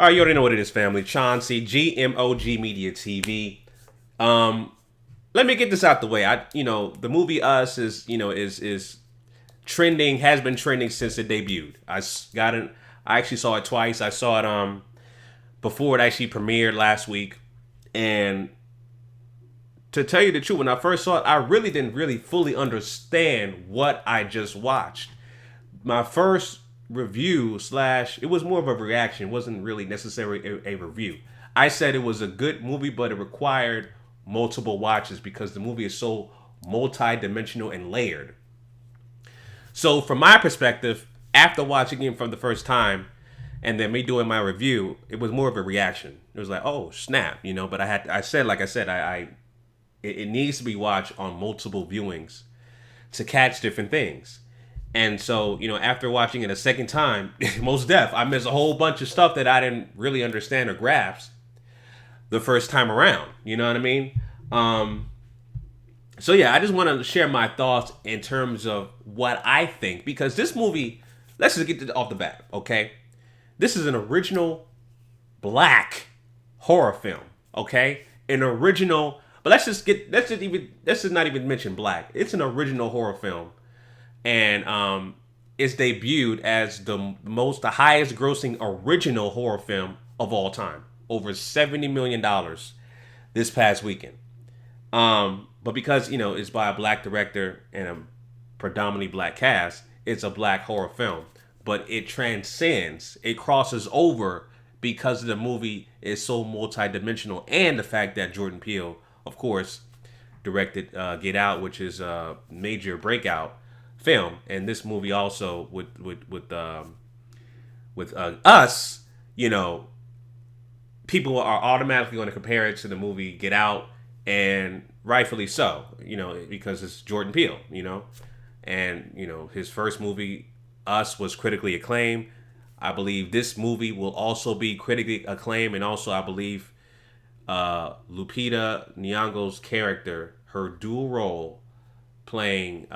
All right, you already know what it is, family. Chauncey, GMOGmedia TV. Let me get this out the way. The movie Us is trending, has been trending since it debuted. I actually saw it twice. I saw it before it actually premiered last week, and to tell you the truth, when I first saw it, I really didn't really fully understand what I just watched. My first review slash it was more of a reaction. It wasn't really necessarily a review. I said it was a good movie, but it required multiple watches because the movie is so multi-dimensional and layered. So from my perspective, after watching it from the first time and then me doing my review, it was more of a reaction. It was like, oh snap, But it needs to be watched on multiple viewings to catch different things. And so, after watching it a second time, most def, I missed a whole bunch of stuff that I didn't really understand or grasp the first time around. You know what I mean? So yeah, I just want to share my thoughts in terms of what I think, because this movie, let's just get off the bat, okay? This is an original black horror film, okay? An original, but let's just not even mention black. It's an original horror film, and it's debuted as the highest grossing original horror film of all time, over $70 million this past weekend. But because it's by a black director and a predominantly black cast, it's a black horror film. But it transcends, it crosses over because the movie is so multidimensional, and the fact that Jordan Peele, of course, directed Get Out, which is a major breakout film, and this movie also with Us, people are automatically going to compare it to the movie Get Out, and rightfully so, because it's Jordan Peele, and his first movie Us was critically acclaimed. I believe this movie will also be critically acclaimed, and also I believe Lupita Nyong'o's character, her dual role playing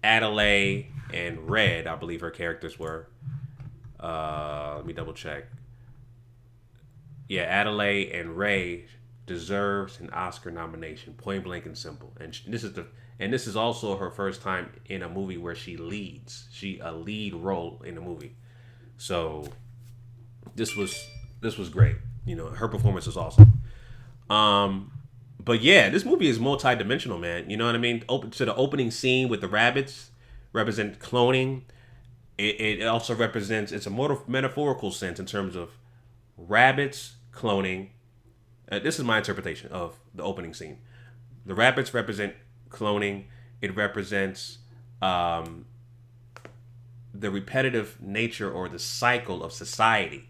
Adelaide and Red, I believe her characters were. Let me double check. Yeah, Adelaide and Ray deserves an Oscar nomination, point blank and simple. And this is also her first time in a movie where she leads. A lead role in a movie. So this was great. Her performance was awesome. But yeah, this movie is multi-dimensional, man. You know what I mean? Open to the opening scene with the rabbits represent cloning. It also represents, it's a metaphorical sense in terms of rabbits cloning. This is my interpretation of the opening scene. The rabbits represent cloning. It represents the repetitive nature or the cycle of society,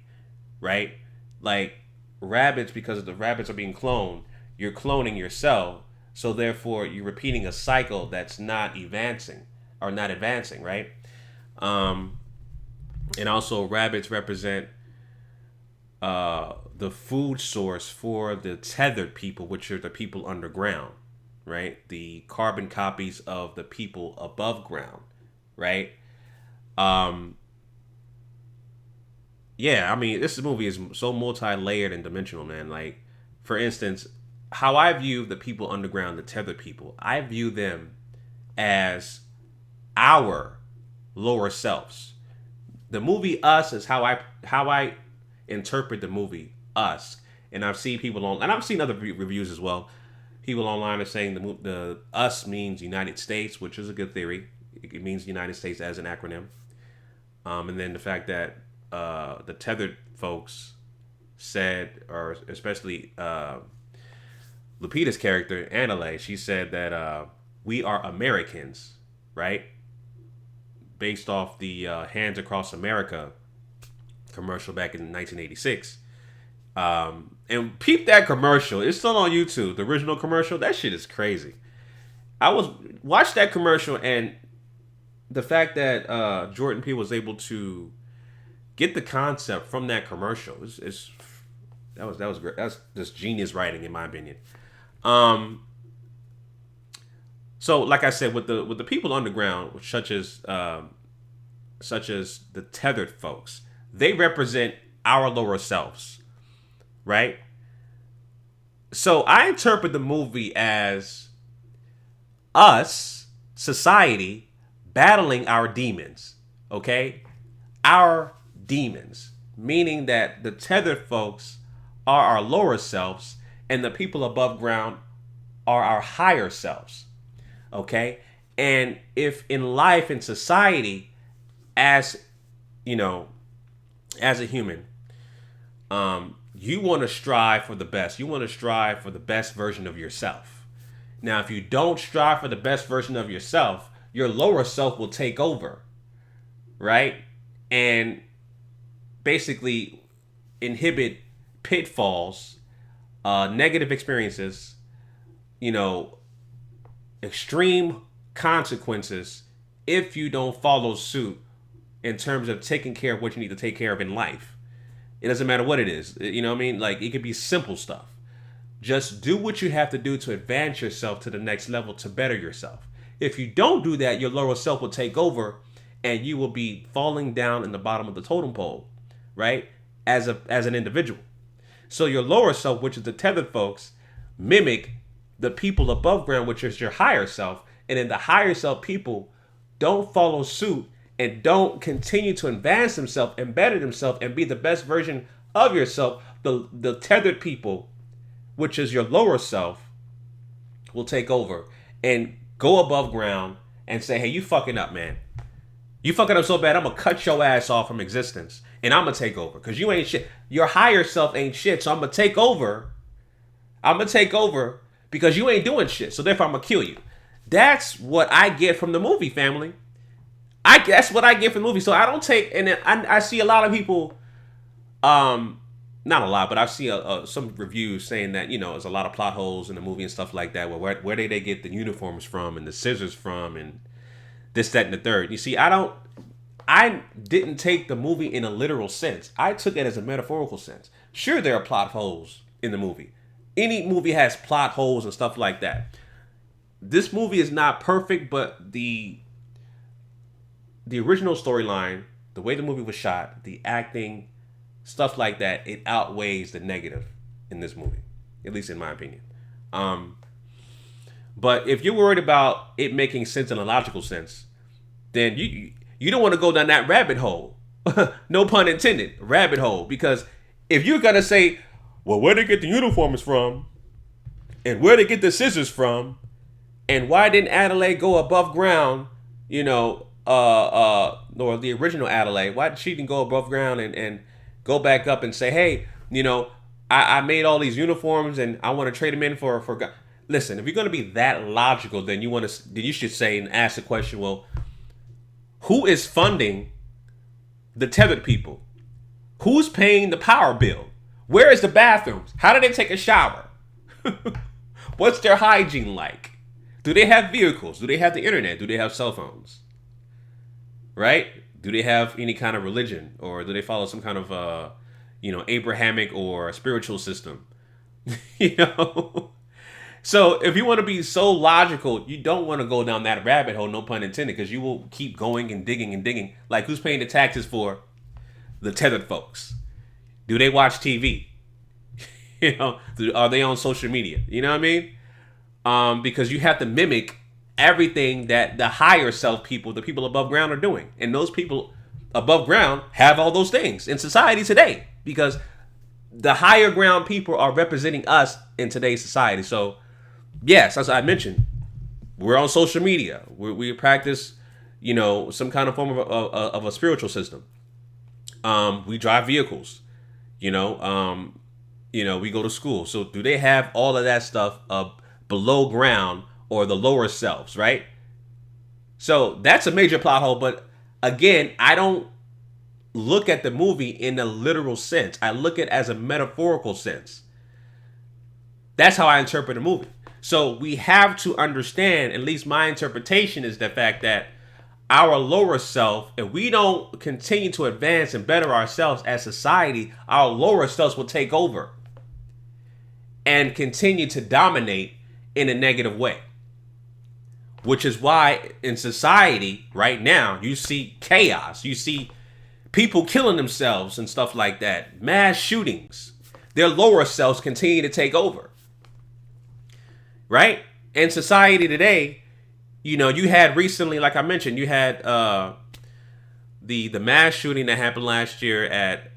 right? Like rabbits, because the rabbits are being cloned, you're cloning yourself, so therefore you're repeating a cycle that's not advancing, right? And also rabbits represent the food source for the tethered people, which are the people underground, right? The carbon copies of the people above ground, right? Yeah, I mean, this movie is so multi-layered and dimensional, man. Like, for instance, how I view the people underground, the tethered people, I view them as our lower selves. The movie Us is how I interpret the movie Us, and I've seen people and I've seen other reviews as well. People online are saying the Us means United States, which is a good theory. It means United States as an acronym. And then the fact that the tethered folks said, or especially Lupita's character, Annalay, she said that we are Americans, right? Based off the Hands Across America commercial back in 1986. And peep that commercial. It's still on YouTube. The original commercial. That shit is crazy. Watch that commercial, and the fact that Jordan Peele was able to get the concept from that commercial that was great. That's just genius writing, in my opinion. So like I said, with the people underground, such as the tethered folks, they represent our lower selves, right? So I interpret the movie as us, society, battling our demons, okay? Our demons, meaning that the tethered folks are our lower selves and the people above ground are our higher selves, okay? And if in life, in society, as you know, as a human, you want to strive for the best. You want to strive for the best version of yourself. Now, if you don't strive for the best version of yourself, your lower self will take over, right? And basically inhibit pitfalls, negative experiences, you know, extreme consequences if you don't follow suit in terms of taking care of what you need to take care of in life. It doesn't matter what it is. You know what I mean? Like, it could be simple stuff. Just do what you have to do to advance yourself to the next level, to better yourself. If you don't do that, your lower self will take over and you will be falling down in the bottom of the totem pole, right? As an individual. So your lower self, which is the tethered folks, mimic the people above ground, which is your higher self. And then the higher self people don't follow suit and don't continue to advance themselves and better themselves and be the best version of yourself. The tethered people, which is your lower self, will take over and go above ground and say, hey, you fucking up, man. You fucking up so bad, I'm going to cut your ass off from existence. And I'm going to take over because you ain't shit. Your higher self ain't shit. So I'm going to take over. I'm going to take over because you ain't doing shit. So therefore, I'm going to kill you. That's what I get from the movie, family. That's what I get from the movie. So I don't take, and I see a lot of people, not a lot, but I see some reviews saying that, you know, there's a lot of plot holes in the movie and stuff like that. Where did they get the uniforms from and the scissors from and this, that, and the third. You see, I didn't take the movie in a literal sense. I took it as a metaphorical sense. Sure, there are plot holes in the movie. Any movie has plot holes and stuff like that. This movie is not perfect, but the original storyline, the way the movie was shot, the acting, stuff like that, it outweighs the negative in this movie, at least in my opinion. But if you're worried about it making sense in a logical sense, then you don't want to go down that rabbit hole. No pun intended, rabbit hole. Because if you're going to say, well, where they get the uniforms from, and where they get the scissors from, and why didn't Adelaide go above ground, you know, or the original Adelaide, why did she didn't go above ground and go back up and say, hey, you know, I made all these uniforms and I want to trade them in for God. Listen, if you're going to be that logical, then you should say and ask the question, well, who is funding the tethered people? Who's paying the power bill? Where is the bathrooms? How do they take a shower? What's their hygiene like? Do they have vehicles? Do they have the internet? Do they have cell phones? Right? Do they have any kind of religion? Or do they follow some kind of, Abrahamic or spiritual system? You know? So if you want to be so logical, you don't want to go down that rabbit hole, no pun intended, because you will keep going and digging and digging. Like, who's paying the taxes for the tethered folks? Do they watch TV? You know, are they on social media? You know what I mean? Because you have to mimic everything that the higher self people, the people above ground, are doing. And those people above ground have all those things in society today, because the higher ground people are representing us in today's society. So, yes, as I mentioned, we're on social media. We practice, you know, some kind of form of a spiritual system. We drive vehicles, you know, we go to school. So do they have all of that stuff below ground or the lower selves, right? So that's a major plot hole. But again, I don't look at the movie in a literal sense. I look at it as a metaphorical sense. That's how I interpret a movie. So we have to understand, at least my interpretation is the fact that our lower self, if we don't continue to advance and better ourselves as society, our lower selves will take over and continue to dominate in a negative way. Which is why in society right now, you see chaos. You see people killing themselves and stuff like that, mass shootings. Their lower selves continue to take over, right? In society today, you had recently, like I mentioned, you had the mass shooting that happened last year at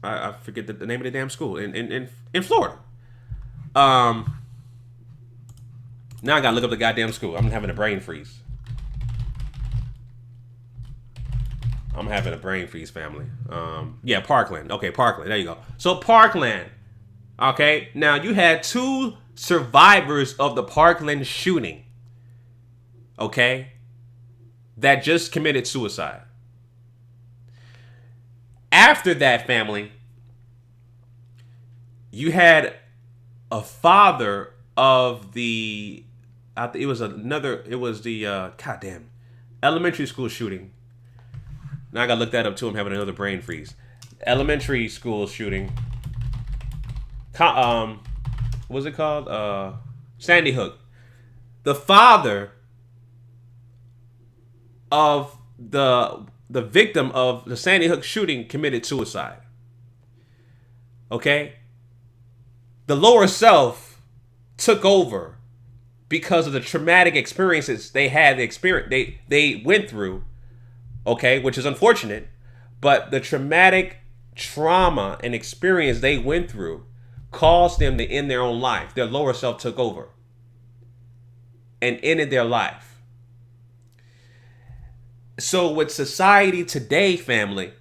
I forget the name of the damn school in Florida. Now I gotta look up the goddamn school. I'm having a brain freeze. Family. Yeah, Parkland. Okay, Parkland. There you go. So Parkland. Okay, now you had 2 survivors of the Parkland shooting. Okay, that just committed suicide. After that, family, you had a father of the, it was the goddamn elementary school shooting. Now I gotta look that up too. I'm having another brain freeze. Elementary school shooting. What was it called? Sandy Hook. The father of the victim of the Sandy Hook shooting committed suicide. Okay? The lower self took over because of the traumatic experiences they had, they went through, okay, which is unfortunate, but the traumatic trauma and experience they went through caused them to end their own life. Their lower self took over and ended their life. So with society today, family,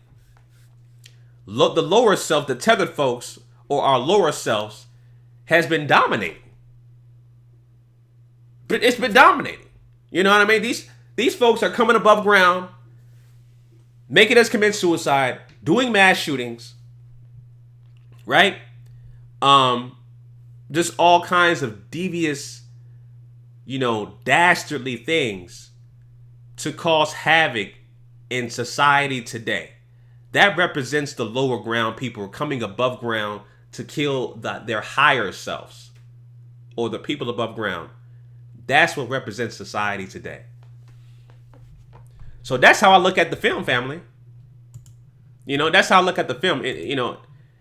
the lower self, the tethered folks, or our lower selves, has been dominating. But it's been dominating. You know what I mean? These folks are coming above ground, making us commit suicide, doing mass shootings, right? Just all kinds of devious, dastardly things to cause havoc in society today. That represents the lower ground people coming above ground to kill their higher selves, or the people above ground. That's what represents society today. So that's how I look at the film, family. That's how I look at the film.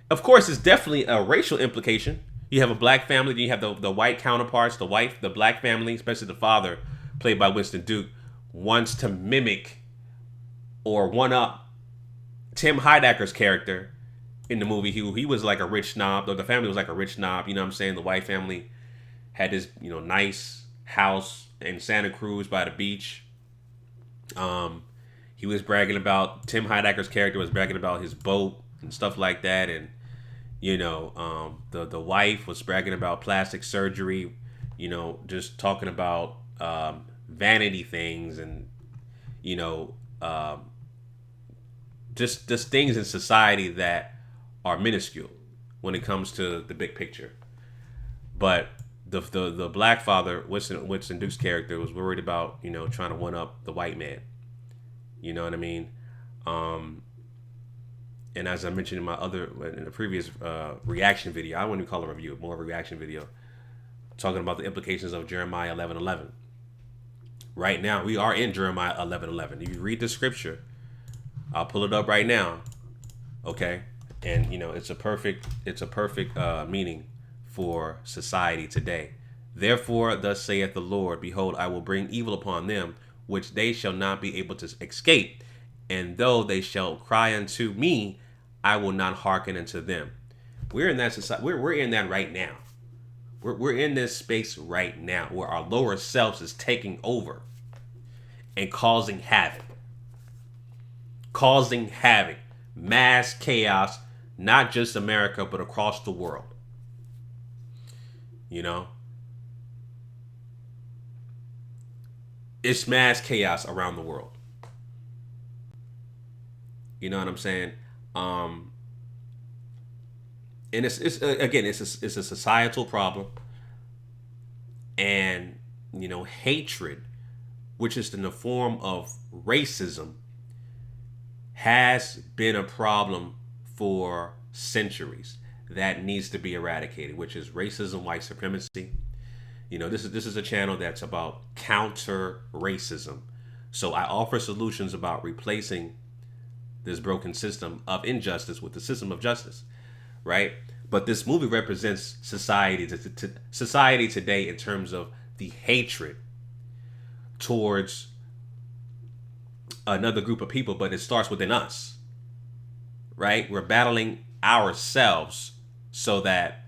Of course, it's definitely a racial implication. You have a black family, then you have the white counterparts, the wife, the black family, especially the father, played by Winston Duke, wants to mimic or one up Tim Heidecker's character in the movie. He was like a rich snob, or the family was like a rich snob. You know what I'm saying? The white family had this, nice house in Santa Cruz by the beach. He was bragging about, Tim Heidecker's character was bragging about his boat and stuff like that, and the wife was bragging about plastic surgery, just talking about vanity things, and just things in society that are minuscule when it comes to the big picture. But the black father, Winston Duke's character, was worried about trying to one up the white man. You know what I mean? And as I mentioned in the previous reaction video, I wouldn't even call it a review, more of a reaction video, talking about the implications of Jeremiah 11:11. Right now, we are in Jeremiah 11:11. If you read the scripture, I'll pull it up right now, okay? And it's a perfect meaning for society today. Therefore, thus saith the Lord, behold, I will bring evil upon them, which they shall not be able to escape. And though they shall cry unto me, I will not hearken unto them. We're in that society. We're in that right now. We're in this space right now where our lower selves is taking over and causing havoc. Mass chaos, not just America, but across the world. It's mass chaos around the world. You know what I'm saying? And it's a societal problem, and hatred, which is in the form of racism, has been a problem for centuries that needs to be eradicated, which is racism, white supremacy. This is a channel that's about counter racism. So I offer solutions about replacing this broken system of injustice with the system of justice, right? But this movie represents society today in terms of the hatred towards another group of people, but it starts within us, right? We're battling ourselves so that,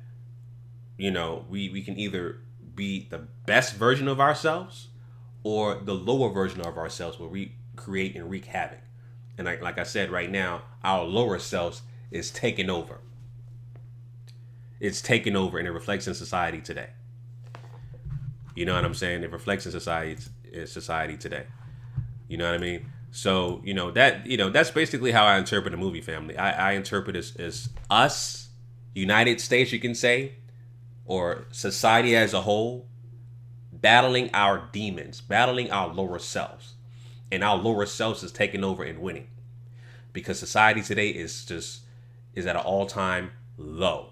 we can either be the best version of ourselves or the lower version of ourselves where we create and wreak havoc. And like I said, right now, our lower selves is taking over. It's taking over, and it reflects in society today. You know what I'm saying? It reflects in society today. You know what I mean? So, that's basically how I interpret the movie, family. I interpret it as us, United States, you can say, or society as a whole, battling our demons, battling our lower selves. And our lower selves is taking over and winning. Because society today is at an all-time low.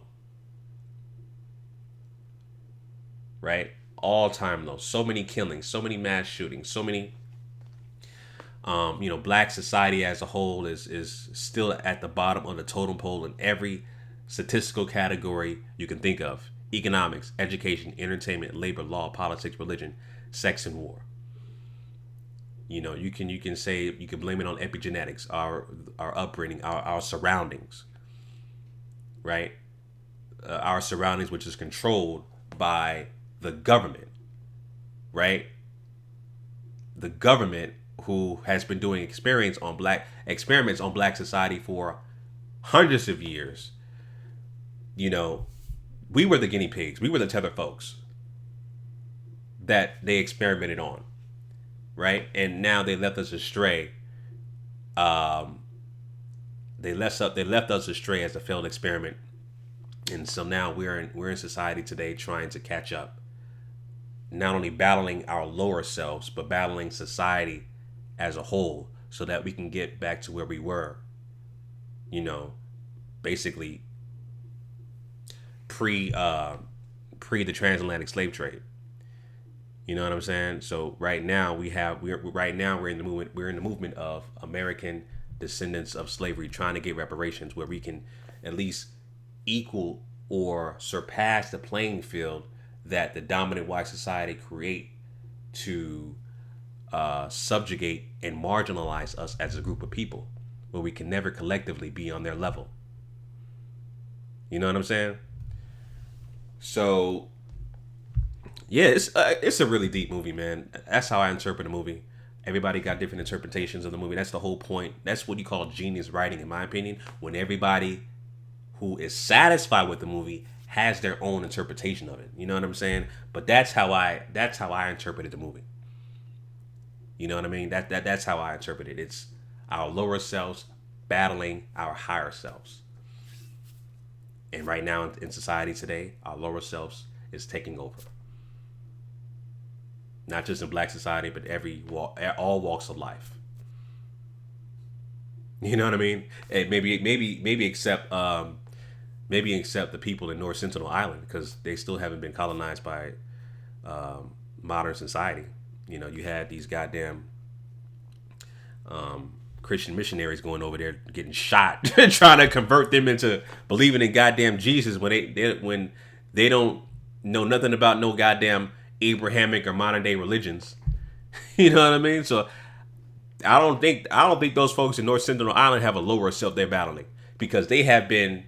Right? All-time low. So many killings, so many mass shootings, so many black society as a whole is still at the bottom of the totem pole in every statistical category you can think of. Economics, education, entertainment, labor, law, politics, religion, sex, and war. You can say, you can blame it on epigenetics, our upbringing, our surroundings, right? Our surroundings, which is controlled by the government, right? The government, who has been doing experiments on black society for hundreds of years. We were the guinea pigs. We were the tether folks that they experimented on, right? And now they left us astray. They left us astray as a failed experiment, and so now we're in society today trying to catch up. Not only battling our lower selves, but battling society as a whole, so that we can get back to where we were. Basically pre the transatlantic slave trade. You know what I'm saying? So right now we're in the movement of American descendants of slavery trying to get reparations, where we can at least equal or surpass the playing field that the dominant white society create to subjugate and marginalize us as a group of people, where we can never collectively be on their level. You know what I'm saying? So, yeah, it's a really deep movie, man. That's how I interpret the movie. Everybody got different interpretations of the movie. That's the whole point. That's what you call genius writing, in my opinion. When everybody who is satisfied with the movie has their own interpretation of it. You know what I'm saying? But that's how I interpreted the movie. You know what I mean? That's how I interpret it. It's our lower selves battling our higher selves. And right now in society today, our lower selves is taking over. Not just in black society, but all walks of life. You know what I mean? And maybe except the people in North Sentinel Island, because they still haven't been colonized by modern society. You had these goddamn Christian missionaries going over there getting shot, trying to convert them into believing in goddamn Jesus when they don't know nothing about no goddamn Abrahamic or modern day religions. You know what I mean? So I don't think those folks in North Sentinel Island have a lower self they're battling, because they have been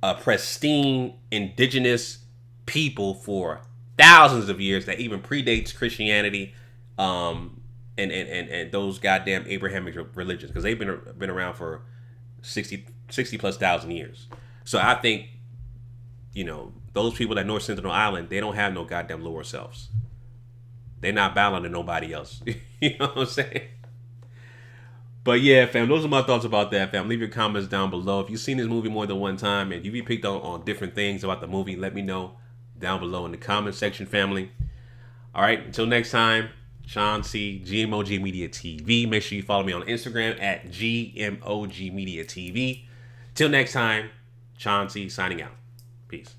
a pristine indigenous people for thousands of years that even predates Christianity, and those goddamn Abrahamic religions, because they've been around for 60 plus thousand years. So I think, those people at North Sentinel Island, they don't have no goddamn lower selves. They're not battling to nobody else. You know what I'm saying? But yeah, fam, those are my thoughts about that, fam. Leave your comments down below. If you've seen this movie more than one time and you've picked on different things about the movie, let me know down below in the comment section, family. All right, until next time, Chauncey, GMOGMedia TV. Make sure you follow me on Instagram at GMOGMediaTV. Till next time, Chauncey signing out. Peace.